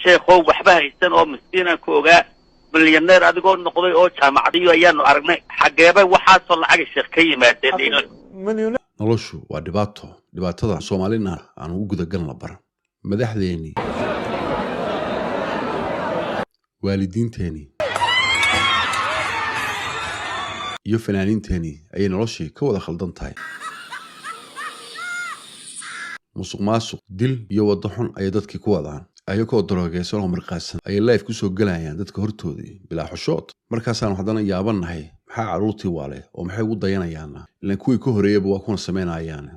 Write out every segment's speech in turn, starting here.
sheekhow waxba haysan oo miskiina ku ogaa milyaneer adigoo noqday oo jaamacadiyo ayaanu aragnay xageebay waxaasoo lacag sheekh ka yimaadeen noloshu waa dhibaatada Soomaalina aan ugu gudagalna baran madaxdeeni waalidiinteeni iyo fanaaniinteeni ay noloshii ka wada khaldan tahay musuqmaasuq dil iyo wada xun ay dadkii ku wadaan ayagoo daroogeysano marqaasan ay live ku soo galayaan dadka hortoodii bilaa xushood markaasaan hadana yaabanahay maxaa caruurtii waale oo maxay ugu dayanayaan ilaa kuwii ka horeeyay waa kuna sameynayaan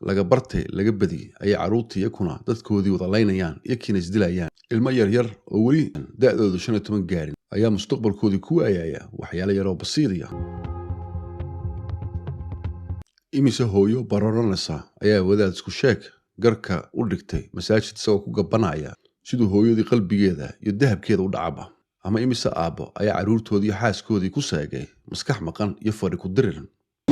laga bartay laga badi ay caruurtii yakuna dadkoodii wada laynayaan yakiina isdilayaan ilmo yar oo wali da'doodu 15 gaarin ayaa mustaqbalkoodii ku waayaya waxyaalo yar oo basiiriya imise hooyo baroranaysa ayaa wadaad isku sheeg garka u dhigtay masaajid isagoo ku gabanaya sidoo hooyadii qalbigeeda iyo dahabkeeda u dhacaba ama imise aabo ayaa caruurtoodii xaaskoodii ku saagay maskax maqan iyo fadhi ku diriran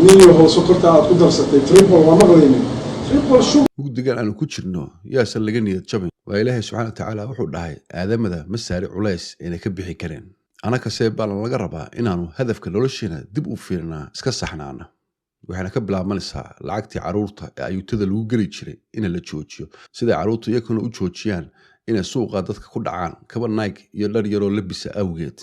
niyo sokorta aad ku darsatay triple waa maqlaynin triple shub mugdigan aanu ku jirno yaasan laga niyad jabin waa ilaahay subxaanahu wa ta'aala wuxuu dhahay aadamada ma saari culays inay ka bixi kareen anaka seebaan laga rabaa inaanu hadafka nolosheena dib u fiirnaa iska saxnaana waxaana ka bilaabanaysaa lacagtii caruurta ee ayuutada lagu geli jiray in la joojiyo sida caruurtu iyaguna u joojiyaan inay suuqa dadka ku dhacaan kaba Nike iyo dhar yar oo labisa awgeed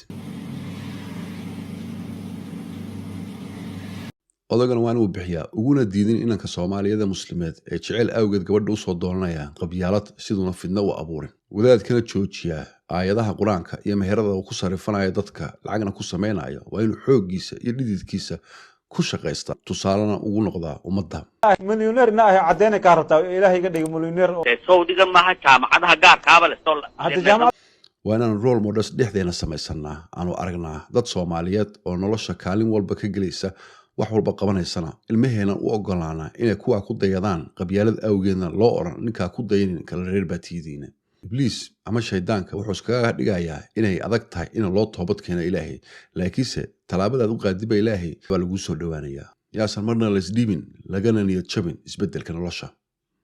odagana waan uu bixiyaa uguna diidin inanka Soomaaliyada muslimeed ee jecel awgeed gabadha u soo doonanaya qabyaalad siduna fidna u abuurin wadaadkana joojiya aayadaha quraanka iyo meherada uu ku sarifanayo dadka lacagna ku sameeynaayo waa inuu xoogiisa iyo dhididkiisa ku shaqeysta tusaalana ugu noqda ummadda milyaneer na ah cadeena ka rabtaa ilaahay iga dhig milyaneer Saudiga maaha jaamacadaha gaarkaaba leh hadda jaamacad waana role models dhexdeena sameysana aanu aragnaa dad Soomaaliyeed oo nolosha kaalin walba ka galaysa wax walba qabanaysana ilmaheena u ogolaana inay kuwa ku dayadaan qabyaalad awgeedna loo oran ninka ku dayin kala reer baatidiina Iblis ama shaydaanka wuxuu iskaga dhigayaa inay adag tahay in loo toobad keeno Ilaahay laakiinse talaabada u qaadiba Ilaahay waa lagu soo dhawaanayaa yaasan marna la isdhiibin lagana niyad jabin isbedelka nolosha